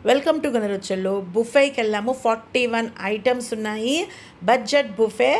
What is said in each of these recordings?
Welcome to గనరుచులు. బుఫేకి వెళ్ళాము. 41 items ఉన్నాయి. Budget buffet.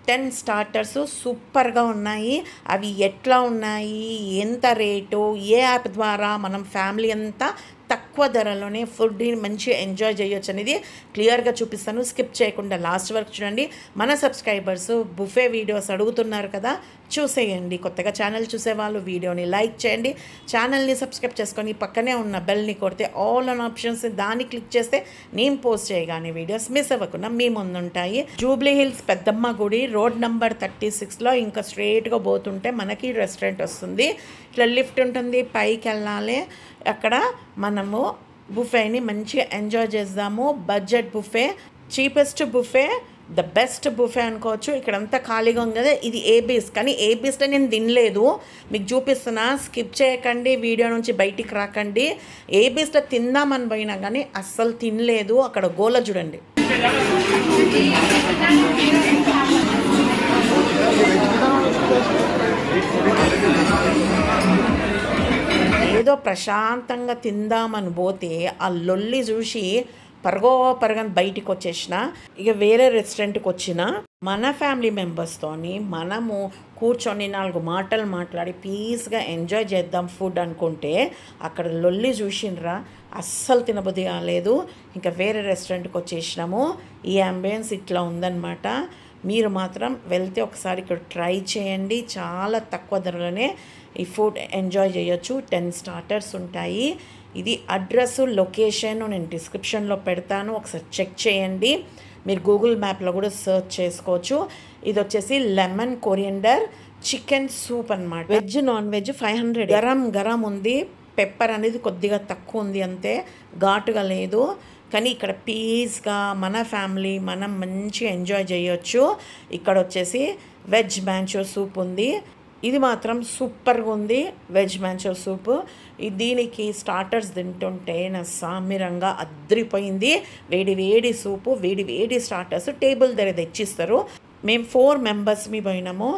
10 starters సూపర్గా ఉన్నాయి. అవి ఎట్లా ఉన్నాయి, ఎంత రేటు, ఏ యాప్ ద్వారా మనం ఫ్యామిలీ అంతా తక్కువ ధరలోనే ఫుడ్ని మంచిగా ఎంజాయ్ చేయొచ్చు అనేది క్లియర్గా చూపిస్తాను. స్కిప్ చేయకుండా లాస్ట్ వరకు చూడండి. మన సబ్స్క్రైబర్స్ బుఫే వీడియోస్ అడుగుతున్నారు కదా, చూసేయండి. కొత్తగా ఛానల్ చూసేవాళ్ళు వీడియోని లైక్ చేయండి, ఛానల్ని సబ్స్క్రైబ్ చేసుకొని పక్కనే ఉన్న బెల్ని కొడితే ఆల్ ఆన్ ఆప్షన్స్ దాన్ని క్లిక్ చేస్తే నేను పోస్ట్ చేయగానే వీడియోస్ మిస్ అవ్వకుండా మీ ముందుంటాయి. జూబ్లీ హిల్స్ పెద్దమ్మ గుడి రోడ్ నంబర్ 36లో ఇంకా స్ట్రైట్గా పోతుంటే మనకి రెస్టారెంట్ వస్తుంది. ఇట్లా లిఫ్ట్ ఉంటుంది, పైకి వెళ్ళాలి. అక్కడ మనము బుఫేని మంచిగా ఎంజాయ్ చేద్దాము. Budget buffet, cheapest buffet, the best buffet అనుకోవచ్చు. ఇక్కడంతా ఖాళీగా ఉంది కదా, ఇది ఏబీస్. కానీ ఏబీస్లో నేను తినలేదు, మీకు చూపిస్తున్నా. స్కిప్ చేయకండి, వీడియో నుంచి బయటికి రాకండి. ఏబీస్లో తిందామని పోయినా కానీ అస్సలు తినలేదు. అక్కడ గోల చూడండి. ఏదో ప్రశాంతంగా తిందామని పోతే ఆ లొల్లి చూసి పరగని బయటికి వచ్చేసిన. ఇక వేరే రెస్టారెంట్కి వచ్చిన మన ఫ్యామిలీ మెంబర్స్తోని మనము కూర్చొని 4 మాటలు మాట్లాడి పీస్గా ఎంజాయ్ చేద్దాం ఫుడ్ అనుకుంటే అక్కడ లొల్లి చూసిండ్రా, అస్సలు తినబుద్ధి కాలేదు. ఇంకా వేరే రెస్టారెంట్కి వచ్చేసినాము. ఈ అంబియన్స్ ఇట్లా ఉందన్నమాట. మీరు మాత్రం వెళ్తే ఒకసారి ఇక్కడ ట్రై చేయండి. చాలా తక్కువ ధరలోనే ఈ ఫుడ్ ఎంజాయ్ చేయొచ్చు. 10 స్టార్టర్స్ ఉంటాయి. ఇది అడ్రస్, లొకేషన్ నేను డిస్క్రిప్షన్లో పెడతాను, ఒకసారి చెక్ చేయండి. మీరు గూగుల్ మ్యాప్లో కూడా సెర్చ్ చేసుకోవచ్చు. ఇది వచ్చేసి లెమన్ కొరియండర్ చికెన్ సూప్ అన్నమాట. Veg non veg 500. గరం ఉంది. పెప్పర్ అనేది కొద్దిగా తక్కువ ఉంది, అంతే, ఘాటుగా లేదు. కానీ ఇక్కడ పీస్గా మన ఫ్యామిలీ మనం మంచిగా ఎంజాయ్ చేయొచ్చు. ఇక్కడ వచ్చేసి వెజ్ మ్యాంచో సూప్ ఉంది. ఇది మాత్రం సూపర్గా ఉంది, వెజ్ మ్యాంచో సూప్. దీనికి స్టార్టర్స్ తింటుంటే నా సామిరంగా అద్రిపోయింది. వేడి సూపు, వేడి స్టార్టర్స్ టేబుల్ దగ్గర తెచ్చిస్తారు. మేము 4 మెంబర్స్ పోయినాము.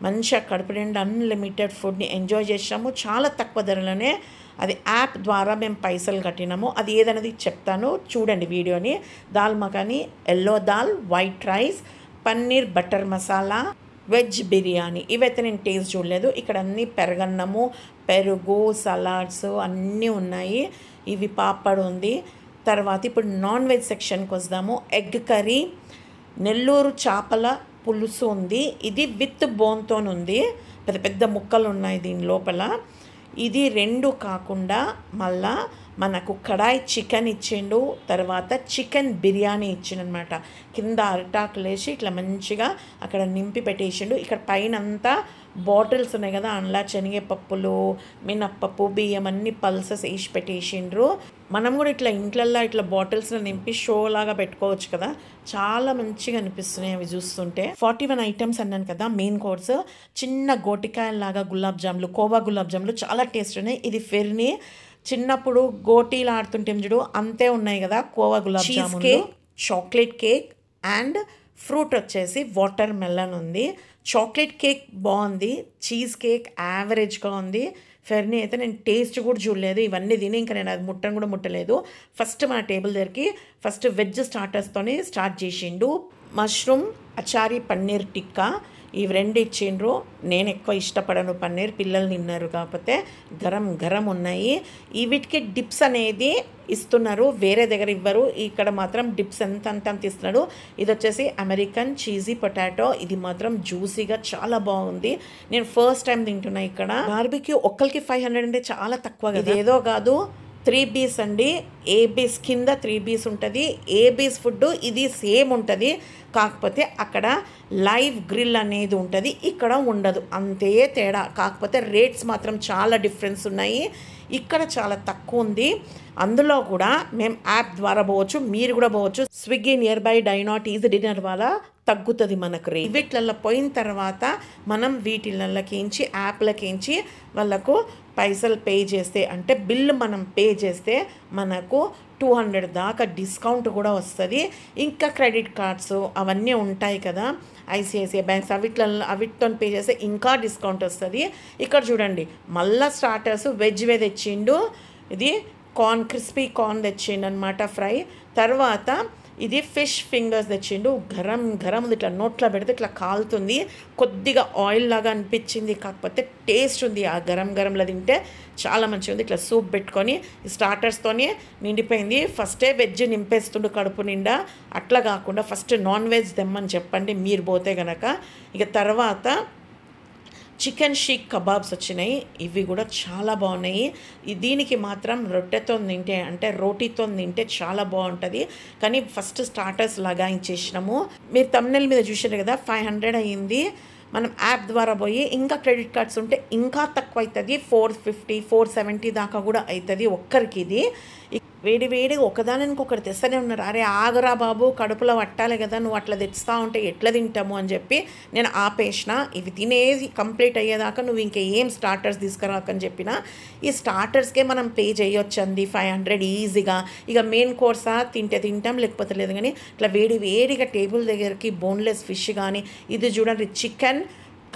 మంచిగా కడుపు నిండా అన్లిమిటెడ్ ఫుడ్ని ఎంజాయ్ చేసాము. చాలా తక్కువ ధరలోనే. అది యాప్ ద్వారా మేము పైసలు కట్టినాము. అది ఏదనేది చెప్తాను, చూడండి వీడియోని. Dal makhani, yellow dal, white rice, paneer butter masala, veg biryani. ఇవైతే నేను టేస్ట్ చూడలేదు. ఇక్కడ అన్నీ పెరగన్నము, పెరుగు, సలాడ్స్ అన్నీ ఉన్నాయి. ఇవి పాపడ్ ఉంది. తర్వాత ఇప్పుడు నాన్ వెజ్ సెక్షన్కి వద్దాము. ఎగ్ కర్రీ, నెల్లూరు చేపల పులుసు ఉంది. ఇది విత్ బోన్తో ఉంది. పెద్ద ముక్కలు ఉన్నాయి దీని లోపల. ఇది 2 కాకుండా మళ్ళా మనకు కడాయి చికెన్ ఇచ్చిండు. తర్వాత చికెన్ బిర్యానీ ఇచ్చిండనమాట. కింద అరిటాకులు వేసి ఇట్లా మంచిగా అక్కడ నింపి పెట్టేసిండు. ఇక్కడ పైన అంతా బాటిల్స్ ఉన్నాయి కదా, అందులో శనగపప్పులు, మినప్పప్పు, బియ్యం అన్ని పల్సెస్ వేసి పెట్టేసిండ్రు. మనం కూడా ఇట్లా ఇంట్లల్లో ఇట్లా బాటిల్స్లో నింపి షో లాగా పెట్టుకోవచ్చు కదా, చాలా మంచిగా అనిపిస్తున్నాయి అవి చూస్తుంటే. 41 ఐటమ్స్ అన్నాను కదా. మెయిన్ కోర్స్ చిన్న గోటికాయలాగా గులాబ్ జాములు, కోవా గులాబ్ జాములు చాలా టేస్ట్ ఉన్నాయి. ఇది ఫిర్ని. చిన్నప్పుడు గోటీలు ఆడుతుంటాం చూడు, అంతే ఉన్నాయి కదా khoa gulab jamun. Cake, chocolate cake and fruit వచ్చేసి వాటర్ మెలన్ ఉంది. చాక్లెట్ కేక్ బాగుంది, చీజ్ కేక్ యావరేజ్గా ఉంది. ఫెర్నీ అయితే నేను టేస్ట్ కూడా చూడలేదు. ఇవన్నీ తిని ఇంకా నేను అది ముట్టను కూడా ముట్టలేదు. ఫస్ట్ మన టేబుల్ దగ్గరికి ఫస్ట్ వెజ్ స్టార్టర్స్తోనే స్టార్ట్ చేసిండు. మష్రూమ్ అచారీ పన్నీర్ టిక్కా, ఇవి 2 ఇచ్చిండ్రు. నేను ఎక్కువ ఇష్టపడను పన్నీర్, పిల్లలు తిన్నారు కాకపోతే. గరం ఉన్నాయి. వీటికి డిప్స్ అనేది ఇస్తున్నారు, వేరే దగ్గర ఇవ్వరు. ఇక్కడ మాత్రం డిప్స్ ఎంత ఇస్తున్నాడు. ఇది వచ్చేసి అమెరికన్ చీజీ పొటాటో. ఇది మాత్రం జ్యూసీగా చాలా బాగుంది. నేను ఫస్ట్ టైం తింటున్నా ఇక్కడ. బార్బిక్యూ ఒక్కరికి 500 అంటే చాలా తక్కువ. ఇది ఏదో కాదు, 3Bs అండి. ఏబీస్ కింద 3Bs ఉంటుంది. ఏబీస్ ఫుడ్ ఇది సేమ్ ఉంటుంది, కాకపోతే అక్కడ లైవ్ గ్రిల్ అనేది ఉంటుంది, ఇక్కడ ఉండదు, అంతే తేడా. కాకపోతే రేట్స్ మాత్రం చాలా డిఫరెన్స్ ఉన్నాయి. ఇక్కడ చాలా తక్కువ ఉంది. అందులో కూడా మేము యాప్ ద్వారా పోవచ్చు, మీరు కూడా పోవచ్చు. Swiggy nearby Dineout easy dinner వల్ల తగ్గుతుంది మనకు రేట్. వీటిల్లో పోయిన తర్వాత మనం వీటిలకించి యాప్లకించి వాళ్ళకు పైసలు పే చేస్తే, అంటే బిల్లు మనం పే చేస్తే మనకు 200 దాకా డిస్కౌంట్ కూడా వస్తుంది. ఇంకా క్రెడిట్ కార్డ్స్ అవన్నీ ఉంటాయి కదా, ఐసిఐసిఐ బ్యాంక్స్, అవిటితో పే చేస్తే ఇంకా డిస్కౌంట్ వస్తుంది. ఇక్కడ చూడండి, మళ్ళీ స్టార్టర్స్ వెజ్ తెచ్చిండు. ఇది కార్న్ క్రిస్పీ కార్న్ తెచ్చిండు అనమాట ఫ్రై. తర్వాత ఇది ఫిష్ ఫింగర్స్ తెచ్చిండు. గరం గరం ఉంది, ఇట్లా నోట్లో పెడితే ఇట్లా కాలుతుంది. కొద్దిగా ఆయిల్ లాగా అనిపించింది, కాకపోతే టేస్ట్ ఉంది. ఆ గరం గరంలో తింటే చాలా మంచిగా ఉంది. ఇట్లా సూప్ పెట్టుకొని స్టార్టర్స్తోనే నిండిపోయింది. ఫస్టే వెజ్ నింపేస్తుండు కడుపు నిండా. అట్లా కాకుండా ఫస్ట్ నాన్ వెజ్ తెమ్మని చెప్పండి మీరు పోతే గనక. ఇక తర్వాత చికెన్ షీక్ కబాబ్స్ వచ్చినాయి. ఇవి కూడా చాలా బాగున్నాయి. దీనికి మాత్రం రొట్టెతో తింటే అంటే రోటీతో తింటే చాలా బాగుంటుంది. కానీ ఫస్ట్ స్టార్టర్స్ లగాయించేసినాము. మీరు థంబ్నెయిల్ మీద చూసారు కదా, 500 అయ్యింది. మనం యాప్ ద్వారా పోయి ఇంకా క్రెడిట్ కార్డ్స్ ఉంటే ఇంకా తక్కువ అవుతుంది, 450 470 దాకా కూడా అవుతుంది ఒక్కరికి. ఇది వేడి వేడిగా ఒకదానికి ఇంకొకటి తెస్తూనే ఉన్నారు. అరే ఆగరా బాబు, కడుపులో పట్టాలి కదా, నువ్వు అట్లా తెస్తా ఉంటే ఎట్లా తింటాము అని చెప్పి నేను ఆపేసిన. ఇవి తినేది కంప్లీట్ అయ్యేదాకా నువ్వు ఇంకా ఏం స్టార్టర్స్ తీసుకురాకని చెప్పిన. ఈ స్టార్టర్స్కే మనం పే చేయొచ్చు అండి 500 ఈజీగా. ఇక మెయిన్ కోర్సా తింటే తింటాం, లేకపోతే లేదు. కానీ ఇట్లా వేడి వేడిగా టేబుల్ దగ్గరికి బోన్లెస్ ఫిష్ కానీ, ఇది చూడండి చికెన్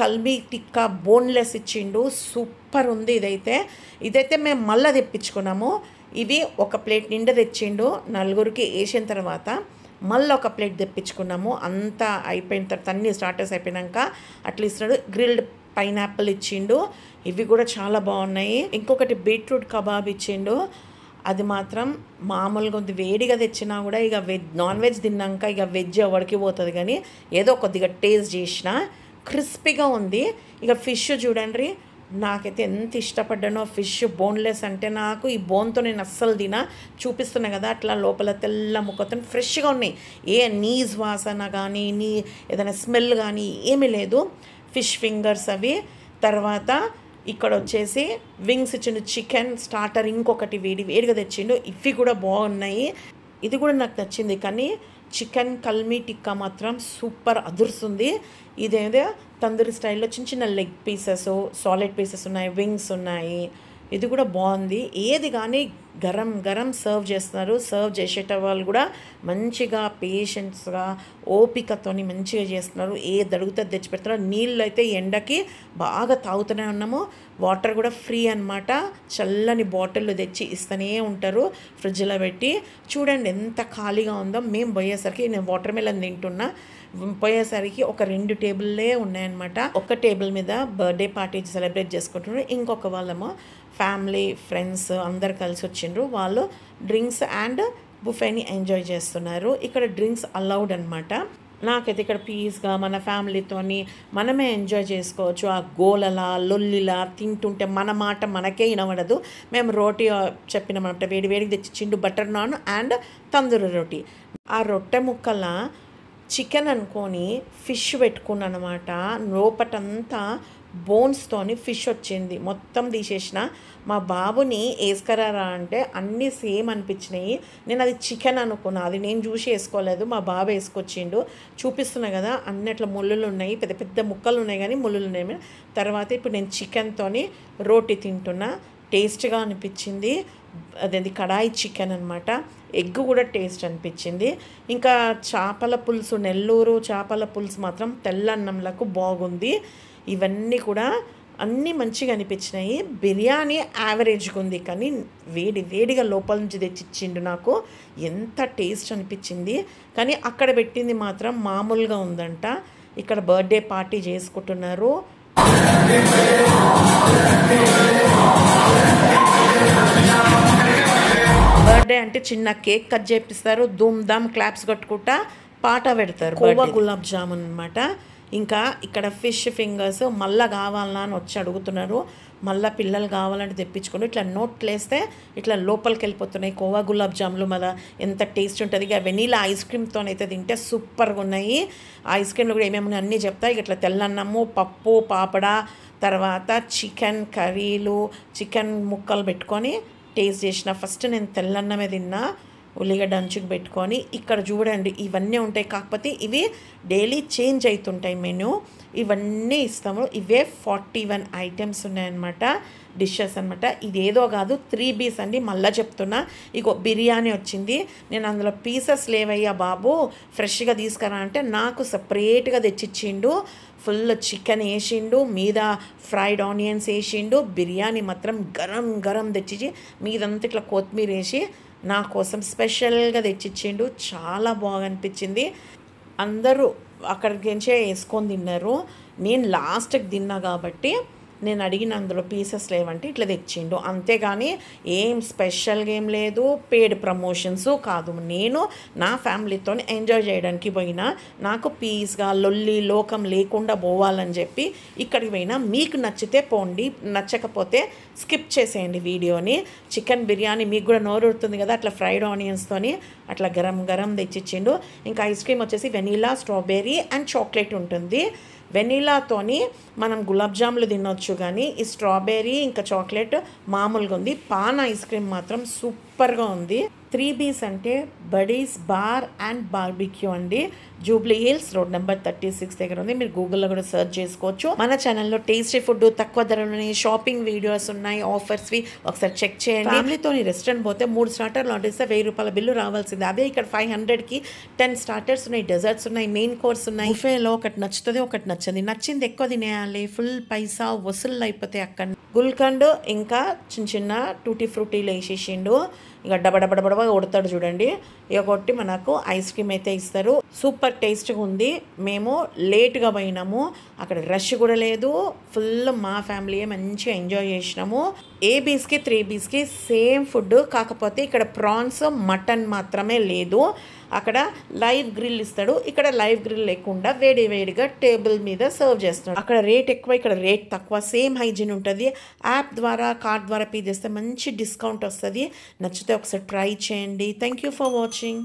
కల్మీ టిక్కా బోన్లెస్ ఇచ్చిండు, సూపర్ ఉంది. ఇదైతే మేము మళ్ళీ తెప్పించుకున్నాము. ఇవి ఒక ప్లేట్ నిండా తెచ్చిండు. నలుగురికి వేసిన తర్వాత మళ్ళీ ఒక ప్లేట్ తెప్పించుకున్నాము. అంతా అయిపోయిన తర్వాత అన్ని స్టార్టర్స్ అయిపోయినాక అట్లా ఇస్తున్నాడు. గ్రిల్డ్ పైనాపిల్ ఇచ్చిండు, ఇవి కూడా చాలా బాగున్నాయి. ఇంకొకటి బీట్రూట్ కబాబ్ ఇచ్చిండు, అది మాత్రం మామూలుగా ఉంది. వేడిగా తెచ్చినా కూడా ఇక నాన్ వెజ్ తిన్నాక ఇక వెజ్ ఎవరికి పోతుంది, కానీ ఏదో కొద్దిగా టేస్ట్ చేసిన క్రిస్పీగా ఉంది. ఇక ఫిష్ చూడండి, నాకైతే ఎంత ఇష్టపడ్డానో ఫిష్ బోన్లెస్ అంటే. నాకు ఈ బోన్తో నేను అస్సలు చూపిస్తున్నా కదా, అట్లా లోపల తెల్ల ముక్కతో ఫ్రెష్గా ఉన్నాయి. నీస్ వాసన కానీ ఏదైనా స్మెల్ కానీ ఏమీ లేదు. ఫిష్ ఫింగర్స్ అవి. తర్వాత ఇక్కడ వచ్చేసి వింగ్స్ ఇచ్చిండు, చికెన్ స్టార్టర్ ఇంకొకటి వేడిగా తెచ్చిండు. ఇవి కూడా బాగున్నాయి, ఇది కూడా నాకు నచ్చింది. కానీ చికెన్ కల్మీ టిక్కా మాత్రం సూపర్ అదురుస్తుంది. ఇదేదో తందూరి స్టైల్లో చిన్న చిన్న లెగ్ పీసెస్, సాలిడ్ పీసెస్ ఉన్నాయి, వింగ్స్ ఉన్నాయి. ఇది కూడా బాగుంది. ఏది కానీ గరం గరం సర్వ్ చేస్తున్నారు. సర్వ్ చేసేట వాళ్ళు కూడా మంచిగా పేషెంట్స్గా ఓపికతోని మంచిగా చేస్తున్నారు. ఏది అడిగితే తెచ్చి పెడుతున్నారు. నీళ్ళు అయితే ఎండకి బాగా తాగుతూనే ఉన్నాము. వాటర్ కూడా ఫ్రీ అనమాట. చల్లని బాటిల్లో తెచ్చి ఇస్తూనే ఉంటారు ఫ్రిడ్జ్లో పెట్టి. చూడండి ఎంత ఖాళీగా ఉందో. మేము పోయేసరికి నేను వాటర్ మెలన్ తింటున్నా, పోయేసరికి ఒక 2 టేబుల్లే ఉన్నాయన్నమాట. ఒక టేబుల్ మీద బర్త్డే పార్టీ సెలబ్రేట్ చేసుకుంటున్నారు, ఇంకొక వాళ్ళేమో ఫ్యామిలీ ఫ్రెండ్స్ అందరు కలిసి వచ్చిండ్రు. వాళ్ళు డ్రింక్స్ అండ్ బుఫేని ఎంజాయ్ చేస్తున్నారు. ఇక్కడ డ్రింక్స్ అలౌడ్ అనమాట. నాకైతే ఇక్కడ పీస్గా మన ఫ్యామిలీతోని మనమే ఎంజాయ్ చేసుకోవచ్చు. ఆ గోలలా లొల్లిలా తింటుంటే మన మాట మనకే వినబడదు. మేము రోటీ చెప్పినామంట, వేడివేడికి తెచ్చిచ్చిండు బటర్ నాన్ అండ్ తందూరి రోటీ. ఆ రొట్టె ముక్కల చికెన్ అనుకొని ఫిష్ పెట్టుకున్నాను అనమాట. లోపటంతా బోన్స్తోని ఫిష్ వచ్చింది, మొత్తం తీసేసిన. మా బాబుని వేసుకరారా అంటే అన్నీ సేమ్ అనిపించినాయి. నేను అది చికెన్ అనుకున్నా, అది నేను చూసి వేసుకోలేదు, మా బాబు వేసుకొచ్చిండు. చూపిస్తున్నా కదా అన్నిట్లో ముళ్ళులు ఉన్నాయి, పెద్ద పెద్ద ముక్కలు ఉన్నాయి కానీ ముళ్ళులు ఉన్నాయి. తర్వాత ఇప్పుడు నేను చికెన్తోని రోటీ తింటున్నా, టేస్ట్గా అనిపించింది. అదేది కడాయి చికెన్ అనమాట. ఎగ్ కూడా టేస్ట్ అనిపించింది. ఇంకా చేపల పులుసు, నెల్లూరు చేపల పులుసు మాత్రం తెల్లన్నంలకు బాగుంది. ఇవన్నీ కూడా అన్నీ మంచిగా అనిపించినాయి. బిర్యానీ యావరేజ్గా ఉంది, కానీ వేడిగా లోపల నుంచి తెచ్చిచ్చిండు. నాకు ఎంత టేస్ట్ అనిపించింది. కానీ అక్కడ పెట్టింది మాత్రం మామూలుగా ఉందంట. ఇక్కడ బర్త్డే పార్టీ చేసుకుంటున్నారు. బర్త్డే అంటే చిన్న కేక్ కట్ చేపిస్తారు, ధూమ్ ధామ్ క్లాప్స్ కొట్టుకుంటా పాట పెడతారు. కోవా గులాబ్ జామున్ అనమాట. ఇంకా ఇక్కడ ఫిష్ ఫింగర్స్ మళ్ళీ కావాలన్నా అని వచ్చి అడుగుతున్నారు. మళ్ళీ పిల్లలు కావాలంటే తెప్పించుకొని ఇట్లా నోట్లు వేస్తే ఇట్లా లోపలికి వెళ్ళిపోతున్నాయి. కోవా గులాబ్ జాములు మళ్ళీ ఎంత టేస్ట్ ఉంటుంది. ఇక వెనీలా ఐస్ క్రీమ్తో అయితే తింటే సూపర్గా ఉన్నాయి. ఐస్ క్రీమ్లో కూడా ఏమేమి అన్నీ చెప్తాయి. ఇట్లా తెల్లన్నము, పప్పు, పాపడ, తర్వాత చికెన్ కర్రీలు, చికెన్ ముక్కలు పెట్టుకొని టేస్ట్ చేసిన. ఫస్ట్ నేను తెల్లన్నమే తిన్నా, ఉల్లిగడ్డ అంచుకు పెట్టుకొని. ఇక్కడ చూడండి ఇవన్నీ ఉంటాయి, కాకపోతే ఇవి డైలీ చేంజ్ అవుతుంటాయి మెనూ. ఇవన్నీ ఇస్తాము. ఇవే 41 ఐటమ్స్ ఉన్నాయన్నమాట, డిషెస్ అనమాట. ఇదేదో కాదు 3Bs అండి, మళ్ళీ చెప్తున్నా. ఇగో బిర్యానీ వచ్చింది. నేను అందులో పీసెస్ లేవయ్యా బాబు, ఫ్రెష్గా తీసుకురా అంటే నాకు సపరేట్గా తెచ్చిచ్చిండు. ఫుల్ చికెన్ వేసిండు, మీద ఫ్రైడ్ ఆనియన్స్ వేసిండు, బిర్యానీ మాత్రం గరం గరం తెచ్చిచ్చి మీదంతా ఇట్లా కొత్తిమీర వేసి నా కోసం స్పెషల్గా తెచ్చిచ్చిండు. చాలా బాగా అనిపించింది. అందరూ అక్కడికి నుంచే వేసుకొని తిన్నారు. నేను లాస్ట్కి తిన్నా కాబట్టి నేను అడిగిన అందులో పీసెస్ లేవంటే ఇట్లా తెచ్చిండు. అంతేగాని ఏం స్పెషల్గా ఏం లేదు, పేడ్ ప్రమోషన్స్ కాదు. నేను నా ఫ్యామిలీతో ఎంజాయ్ చేయడానికి పోయినా, నాకు పీస్గా లొల్లి లోకం లేకుండా పోవాలని చెప్పి ఇక్కడికి పోయినా. మీకు నచ్చితే పోండి, నచ్చకపోతే స్కిప్ చేసేయండి వీడియోని. చికెన్ బిర్యానీ మీకు కూడా నోరుతుంది కదా, అట్లా ఫ్రైడ్ ఆనియన్స్తోని అట్లా గరం గరం తెచ్చిచ్చిండు. ఇంకా ఐస్ క్రీమ్ వచ్చేసి వెనీలా, స్ట్రాబెర్రీ అండ్ చాక్లెట్ ఉంటుంది. వెనీలాతోని మనం గులాబ్ జాములు తినొచ్చు, కానీ ఈ స్ట్రాబెర్రీ ఇంకా చాక్లెట్ మామూలుగా ఉంది. పాన్ ఐస్ క్రీమ్ మాత్రం సూపర్గా ఉంది. 3B's అంటే బడీస్ బార్ అండ్ బార్బిక్యూ అండి. జూబ్లీ హిల్స్ రోడ్ నెంబర్ 36 దగ్గర ఉంది. మీరు గూగుల్లో కూడా సెర్చ్ చేసుకోవచ్చు. మన ఛానల్లో టేస్టీ ఫుడ్, తక్కువ ధరలోనే షాపింగ్ వీడియోస్ ఉన్నాయి, ఆఫర్స్వి ఒకసారి చెక్ చేయండి. ఫ్యామిలీతో రెస్టారెంట్ పోతే 3 స్టార్టర్లు ఆర్డర్ ఇస్తే ₹1000 బిల్లు రావాల్సింది. అదే ఇక్కడ 500కి 10 స్టార్టర్స్ ఉన్నాయి, డెజర్ట్స్ ఉన్నాయి, మెయిన్ కోర్స్ ఉన్నాయి. బుఫేలో ఒకటి నచ్చుతుంది, ఒకటి నచ్చదు. నచ్చింది ఎక్కువ తినేయాలి, ఫుల్ పైసా వసూలు అయిపోతాయి అక్కడ. గుల్కండ్ ఇంకా చిన్న చిన్న టూటీ ఫ్రూటీలు వేసేసిండు. ఇక డబడబడబడబా కొడతాడు చూడండి. ఇక కొట్టి మనకు ఐస్ క్రీమ్ అయితే ఇస్తారు. సూపర్ టేస్ట్గా ఉంది. మేము లేట్గా పోయినాము, అక్కడ రష్ కూడా లేదు. ఫుల్ మా ఫ్యామిలీ మంచిగా ఎంజాయ్ చేసినాము. AB'స్కి 3B'స్కి సేమ్ ఫుడ్, కాకపోతే ఇక్కడ ప్రాన్స్ మటన్ మాత్రమే లేదు. అక్కడ లైవ్ గ్రిల్ ఇస్తాడు, ఇక్కడ లైవ్ గ్రిల్ లేకుండా వేడి వేడిగా టేబుల్ మీద సర్వ్ చేస్తున్నాడు. అక్కడ రేట్ ఎక్కువ, ఇక్కడ రేట్ తక్కువ. సేమ్ హైజీన్ ఉంటుంది. యాప్ ద్వారా కార్డ్ ద్వారా పే చేస్తే మంచి డిస్కౌంట్ వస్తుంది. నచ్చితే ఒకసారి ట్రై చేయండి. Thank you for watching.